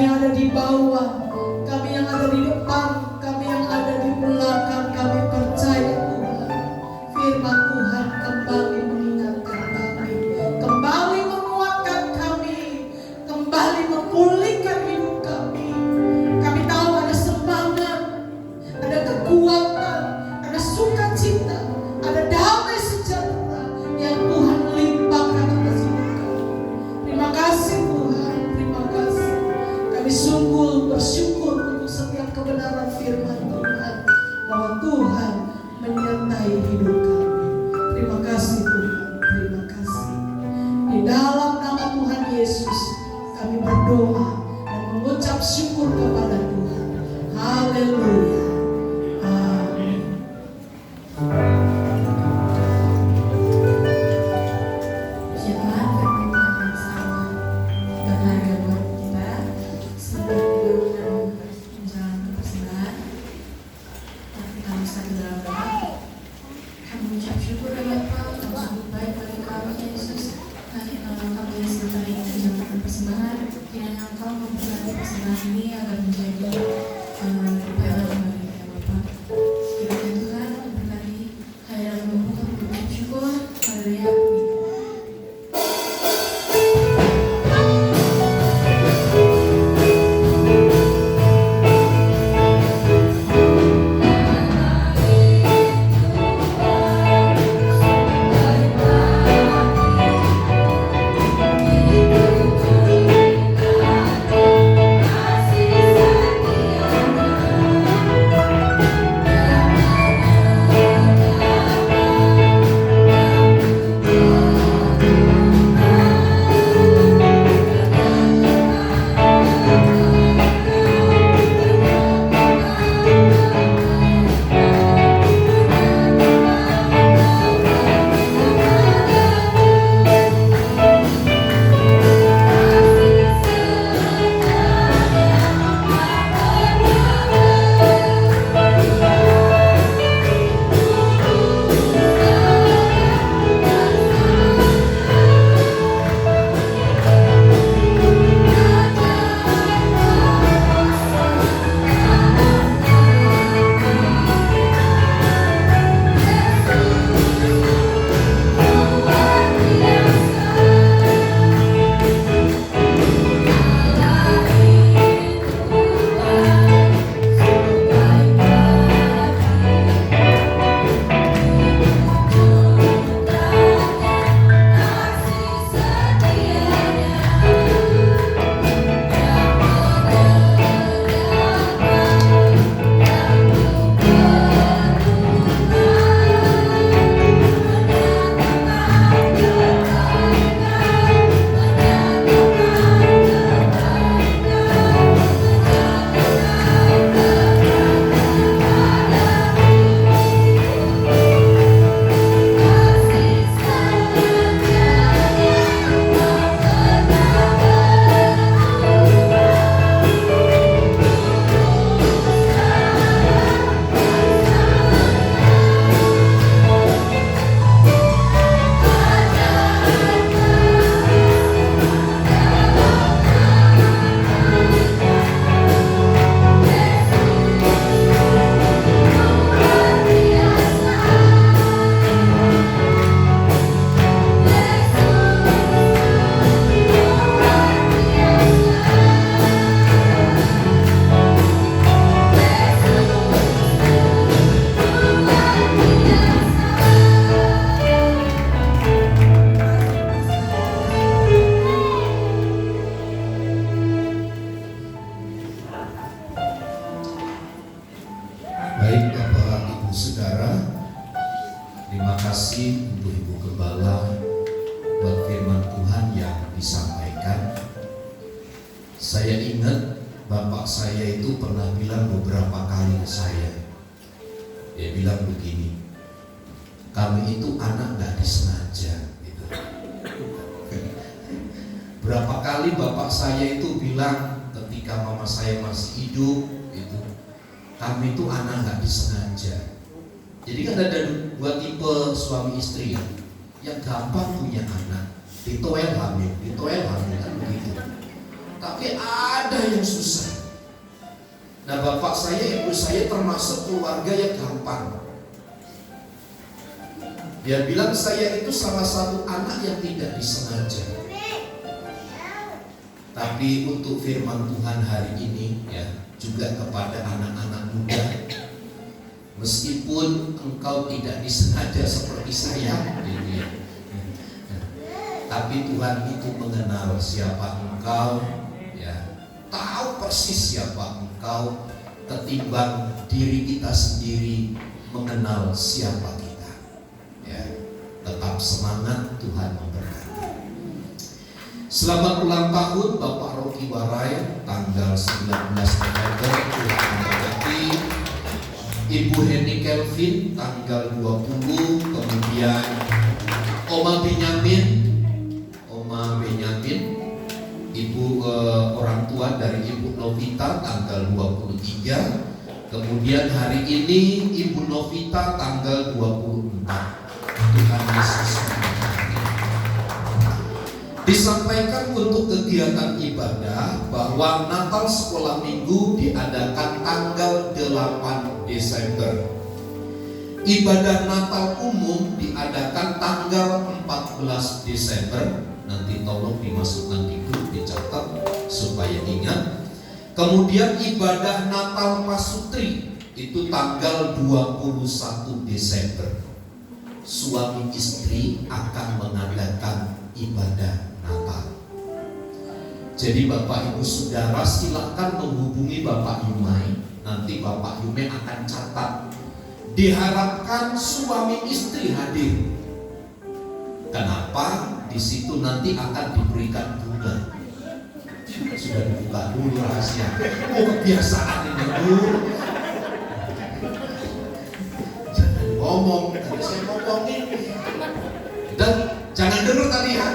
B: yang ada di bawah, kami yang ada di depan, kami yang ada di belakang, kami percaya Tuhan, firman Tuhan kembali mengingatkan kami, kembali menguatkan kami, kembali memulihkan hidup kami. Kami tahu ada semangat, ada kekuatan, ada sukacita, ada damai sejahtera yang Tuhan limpahkan atas hidup kami. Terima kasih Tuhan, terima kasih. Kami sungguh bersyukur untuk setiap kebenaran firman Tuhan, bahwa Tuhan menyertai hidup kami. Terima kasih Tuhan, terima kasih. Di dalam nama Tuhan Yesus kami berdoa dan mengucap syukur kepada Tuhan. Haleluya. Amin.
A: Puji Tuhan, firman Tuhan yang sangat berharga buat kita. Sebelum kita menjalankan persembahan, mari kita bersatu dalam doa. Kami mengucap syukur ya Bapa, Engkau sungguh baik bagi kami Yesus. Kami disertai menjalankan persembahan, kiranya Engkau memberkati persembahan ini agar menjadi pelet bagi kita Bapa. Kiranya Tuhan memberkati hadirat membuka mengucap syukur. Haleluya. Amin.
C: Baik Bapak Ibu Saudara, terima kasih untuk Ibu Gembala buat firman Tuhan yang disampaikan. Saya ingat Bapak saya itu pernah bilang beberapa kali ke saya. Dia bilang begini, kami itu anak gak disengaja gitu. Berapa kali Bapak saya itu bilang ketika mama saya masih hidup gitu, kami itu anak gak disengaja. Jadi kan ada dua tipe suami istri ya, yang gampang punya anak, ditoel hamil kan begitu. tapi ada yang susah. Nah, bapak saya, ibu saya termasuk keluarga yang gampang. Dia bilang saya itu salah satu anak yang tidak disengaja. Tapi untuk firman Tuhan hari ini ya, juga kepada anak-anak muda, meskipun engkau tidak disengaja seperti saya, gitu ya, tapi Tuhan itu mengenal siapa engkau, ya, tahu persis siapa engkau, ketimbang diri kita sendiri mengenal siapa kita. Ya, tetap semangat, Tuhan memberkati. Selamat ulang tahun Bapak Rocky Warai, tanggal 19 November, Tuhan memberkati. Ibu Henny Kelvin, tanggal 20, kemudian Oma Benyamin, Ibu orang tua dari Ibu Novita, tanggal 23. Kemudian hari ini Ibu Novita tanggal 24. Tuhan Yesus memberkati. Disampaikan untuk kegiatan ibadah bahwa Natal Sekolah Minggu diadakan tanggal 8 Desember. Ibadah Natal umum diadakan tanggal 14 Desember. Nanti tolong dimasukkan di grup, dicatat supaya ingat. Kemudian ibadah Natal Pasutri itu tanggal 21 Desember. Suami istri akan mengadakan ibadah Natal. Jadi Bapak Ibu Saudara silakan menghubungi Bapak Yumai. Nanti Bapak Yumai akan catat. Diharapkan suami istri hadir. Kenapa? Di situ nanti akan diberikan bunga. Sudah dibuka dulu rahasia. Oh, kebiasaan ini dulu. Jangan ngomong, tadi saya ngomongin. Dan jangan dengar tadi ya.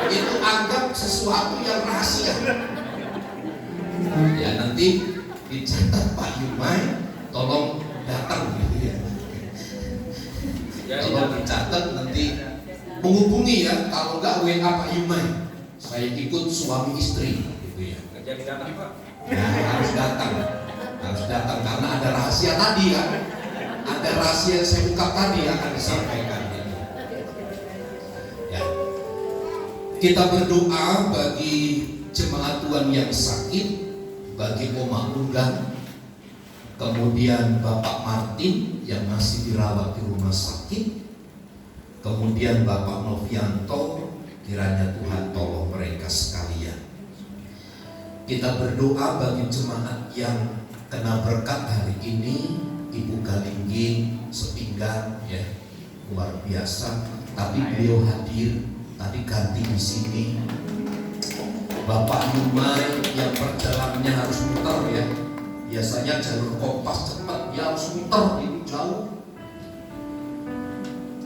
C: Itu anggap sesuatu yang rahasia. Ya nanti dicatat Pak Yumai, tolong datang gitu ya. Tolong dicatat nanti. Menghubungi ya, kalau enggak WA Pak Yumai, saya ikut suami istri gitu ya.
D: Jadi datang Pak.
C: Nah, harus datang karena ada rahasia tadi ya. Ada rahasia yang saya ungkap tadi akan disampaikan gitu. Ya. Kita berdoa bagi jemaat Tuhan yang sakit, bagi Oma Unggang, kemudian Bapak Martin yang masih dirawat di rumah sakit. Kemudian Bapak Novianto, kiranya Tuhan tolong mereka sekalian. Kita berdoa bagi jemaat yang kena berkat hari ini, Ibu Galinggi sepinggan ya, luar biasa. Tapi beliau hadir, tadi ganti di sini. Bapak Yumai yang perjalanannya harus muter ya. Biasanya jalur kompas cepat, dia harus muter, ini jauh.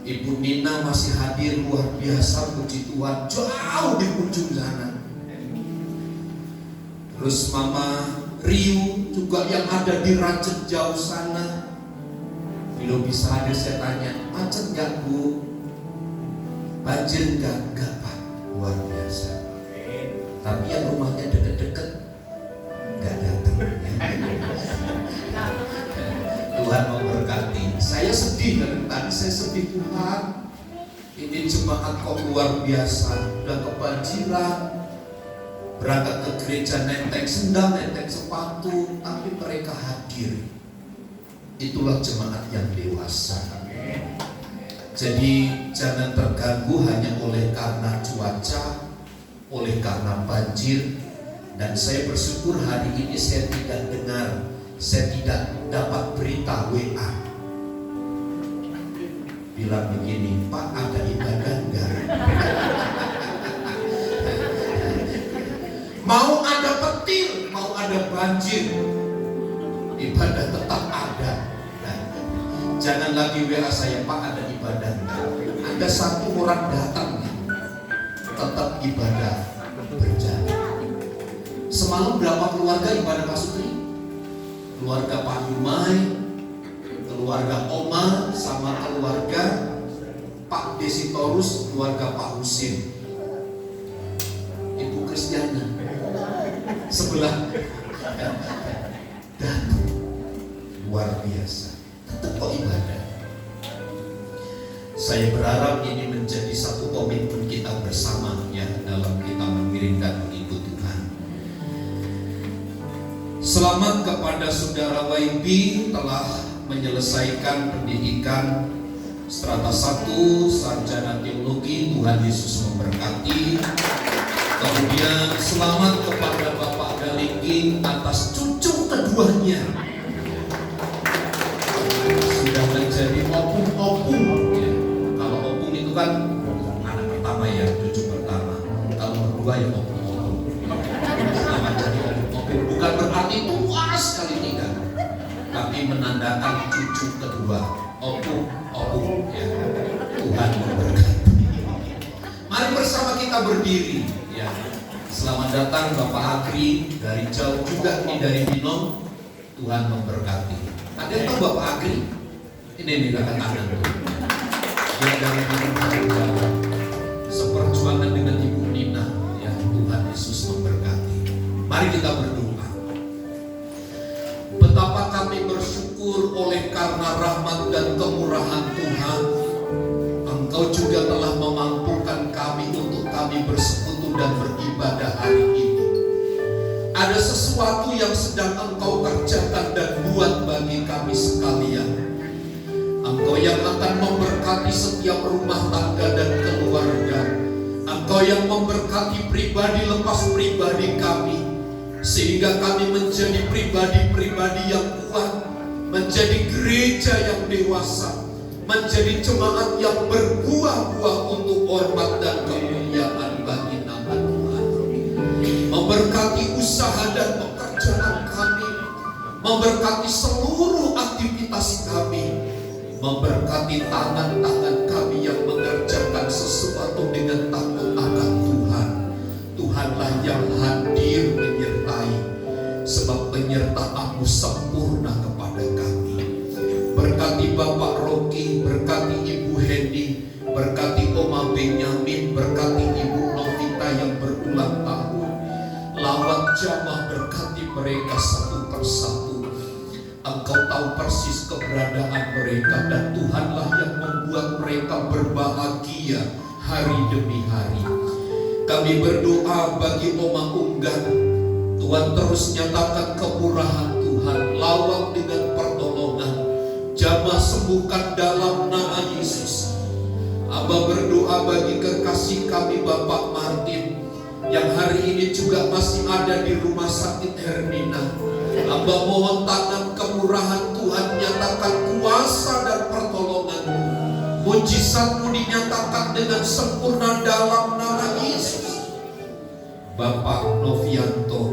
C: Ibu Nina masih hadir, luar biasa, puji Tuhan, jauh di ujung sana. Terus Mama Riu juga yang ada di Racet jauh sana. Bila bisa hadir saya tanya, macet gak Bu? Banjir gak? Gak Pak, luar biasa. Tapi yang rumahnya deket-deket gak datang ya. Tuhan memberkati. Saya sedih dari tadi, saya sedih Tuhan. Ini jemaat kok luar biasa, udah kebanjiran, berangkat ke gereja nenteng sendal, nenteng sepatu, tapi mereka hadir. Itulah jemaat yang dewasa. Jadi jangan terganggu hanya oleh karena cuaca, oleh karena banjir. Dan saya bersyukur hari ini saya tidak dengar, saya tidak dapat berita WA bilang begini, Pak ada ibadah enggak? Mau ada petir, mau ada banjir, ibadah tetap ada. Nah, jangan lagi WA saya, Pak ada ibadah enggak? Ada satu orang datang, tetap ibadah berjalan. Semalam berapa keluarga ibadah Pasutri? Keluarga Pak Yumai, keluarga Oma, sama keluarga Pak Desitorus, keluarga Pak Husin, Ibu Kristiana. sebelah. Dan luar biasa, tetap kok ibadah. Saya berharap ini menjadi satu komitmen kita bersama ya dalam kita mengiring dan mengikut Tuhan. Selamat kepada saudara YB telah menyelesaikan pendidikan strata 1 sarjana teologi. Tuhan Yesus memberkati. Kemudian selamat kepada Bapak Galinggi atas cucu keduanya sudah menjadi opung-opung ya. Kalau opung itu kan anak pertama ya, cucu pertama. Kalau kedua ya opung-opung. Selamat jadi opung-opung. Bukan berarti tua sekali tidak, tapi menandakan cucu kedua, opung-opung ya. Tuhan memberkati. Mari bersama kita berdiri ya. Selamat datang Bapak Agri dari jauh juga ini dari Binong. Tuhan memberkati. Ada yang tahu Bapak Agri? Ini nih kakak tangan tuh. Dia dari Binong seperjuangan dengan Ibu Nina ya. Tuhan Yesus memberkati. Mari kita berdoa. Betapa kami bersyukur oleh karena rahmat dan kemurahan Tuhan. Engkau juga telah memampukan kami untuk kami bersekutu dan beribadah hari ini. Ada sesuatu yang sedang Engkau kerjakan dan buat bagi kami sekalian. Engkau yang akan memberkati setiap rumah tangga dan keluarga. Engkau yang memberkati pribadi lepas pribadi kami, sehingga kami menjadi pribadi-pribadi yang kuat, menjadi gereja yang dewasa, menjadi jemaat yang berbuah-buah untuk hormat dan kemuliaan bagi nama Tuhan. Memberkati usaha dan pekerjaan kami, memberkati seluruh aktivitas kami, memberkati tangan-tangan kami yang mengerjakan sesuatu dengan takut akan Tuhan. Tuhanlah yang hadir menyertai, sebab penyertaan-Mu sempurna kepada kami. Berkati Bapak Rocky, berkati Ibu Hendy, berkati Oma Benyamin, berkati Ibu Novita yang berulang tahun. Lawat jamaah, berkati mereka satu persatu. Engkau tahu persis keberadaan mereka, dan Tuhanlah yang membuat mereka berbahagia hari demi hari. Kami berdoa bagi Oma Unggan, Tuhan terus nyatakan kemurahan Tuhan, lawat dengan pertolongan, jamah sembuhkan dalam nama Yesus. Aba berdoa bagi kekasih kami Bapak Martin yang hari ini juga masih ada di rumah sakit Hermina. Aba mohon tangan kemurahan Tuhan, nyatakan kuasa dan pertolongan-Mu. Mujizat-Mu dinyatakan dengan sempurna dalam nama Yesus. Bapak Novianto,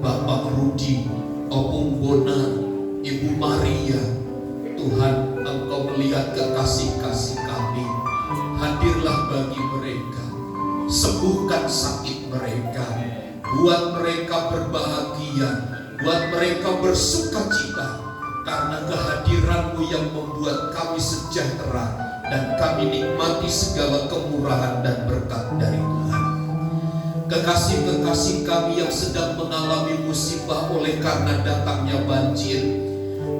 C: Bapak Rudi, Opung Bona, Ibu Maria, Tuhan Engkau melihat kekasih-kasih kami. Hadirlah bagi mereka, sembuhkan sakit mereka, buat mereka berbahagia, buat mereka bersuka cita, karena kehadiran-Mu yang membuat kami sejahtera dan kami nikmati segala kemurahan dan berkat dari Tuhan. Kekasih-kekasih kami yang sedang mengalami musibah oleh karena datangnya banjir,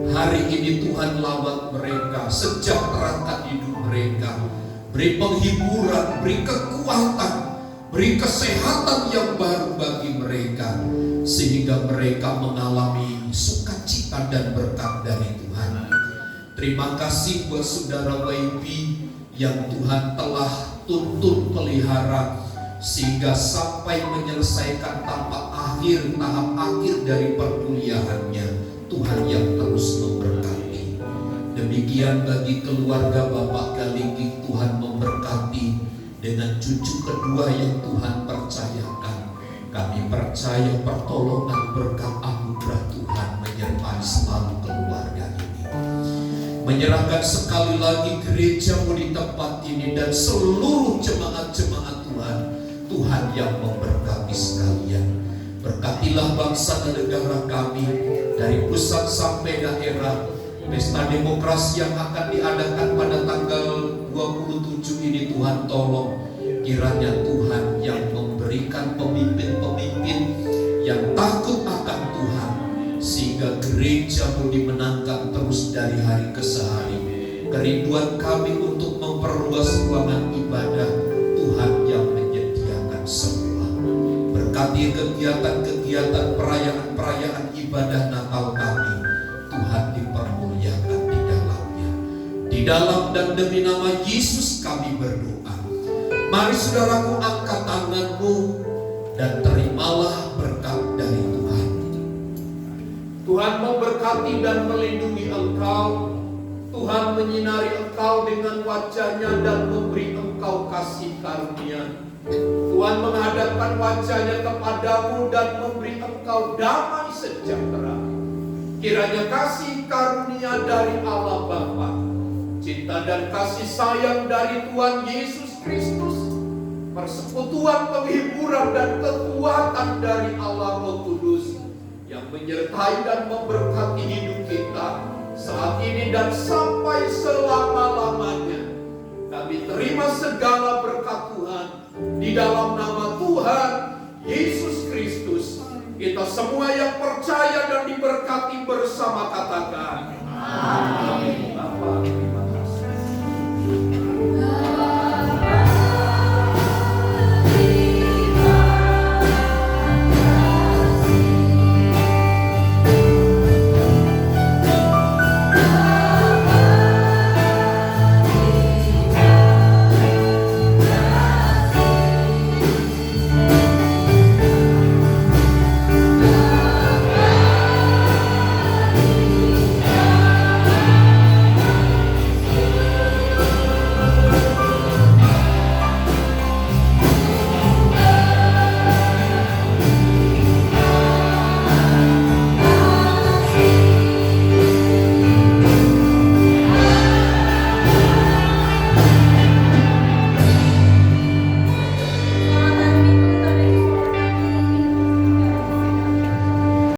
C: hari ini Tuhan lawat mereka, sejahterakan hidup mereka, beri penghiburan, beri kekuatan, beri kesehatan yang baru bagi mereka, sehingga mereka mengalami sukacita dan berkat dari Tuhan. Terima kasih buat saudara YB yang Tuhan telah tuntun pelihara, sehingga sampai menyelesaikan tahap akhir dari perkuliahannya. Tuhan yang terus memberkati. Demikian bagi keluarga Bapak Galinggi, Tuhan memberkati dengan cucu kedua yang Tuhan percayakan. Kami percaya pertolongan berkat anugerah Tuhan menyertai selalu keluarga ini. Menyerahkan sekali lagi gereja-Mu di tempat ini dan seluruh jemaat-jemaat Tuhan. Tuhan yang memberkati sekalian. Berkatilah bangsa dan negara kami dari pusat sampai daerah. Pesta demokrasi yang akan diadakan pada tanggal 27 ini, Tuhan tolong kiranya Tuhan yang memberikan pemimpin-pemimpin yang takut akan Tuhan, sehingga gereja-Mu dimenangkan terus dari hari ke hari. Kerinduan kami untuk memperluas ruangan ibadah, Tuhan yang menyediakan semua. Berkati kegiatan-kegiatan perayaan-perayaan ibadah Natal kami, Tuhan dipermuliakan di dalamnya. Di dalam dan demi nama Yesus kami berdoa. Mari saudaraku, angkat tanganmu dan terimalah berkat dari Tuhan. Tuhan memberkati dan melindungi engkau. Tuhan menyinari engkau dengan wajah-Nya dan memberi engkau kasih karunia. Tuhan menghadapkan wajah-Nya kepadamu dan memberi engkau damai sejahtera. Kiranya kasih karunia dari Allah Bapa, cinta dan kasih sayang dari Tuhan Yesus Kristus, persekutuan, penghiburan dan kekuatan dari Allah Roh Kudus yang menyertai dan memberkati hidup kita saat ini dan sampai selama-lamanya. Kami terima segala berkat Tuhan di dalam nama Tuhan Yesus Kristus. Kita semua yang percaya dan diberkati bersama katakan amin. Bapak.